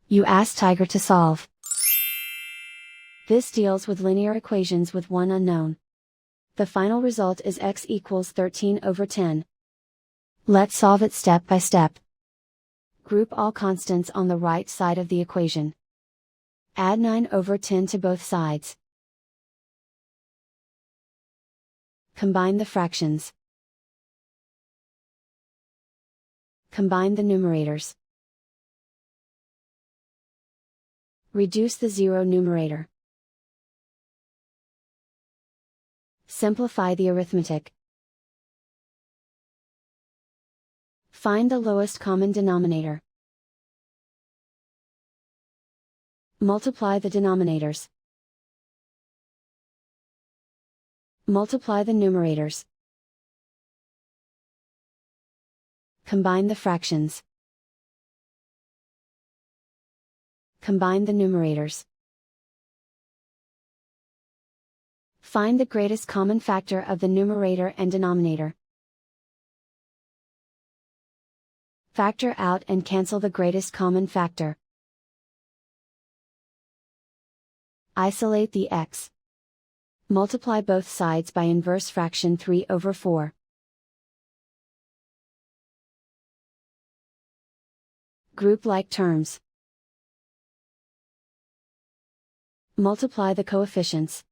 You ask Tiger to solve. This deals with linear equations with one unknown. The final result is x equals 13/10. Let's solve it step by step. Group all constants on the right side of the equation. Add 9/10 to both sides. Combine the fractions. Combine the numerators. Reduce the zero numerator. Simplify the arithmetic. Find the lowest common denominator. Multiply the denominators. Multiply the numerators. Combine the fractions. Combine the numerators. Find the greatest common factor of the numerator and denominator. Factor out and cancel the greatest common factor. Isolate the x. Multiply both sides by inverse fraction 3/4. Group like terms. Multiply the coefficients.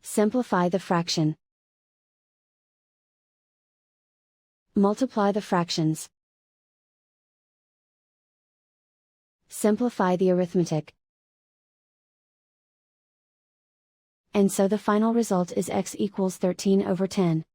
Simplify the fraction. Multiply the fractions. Simplify the arithmetic. And so the final result is x equals 13/10.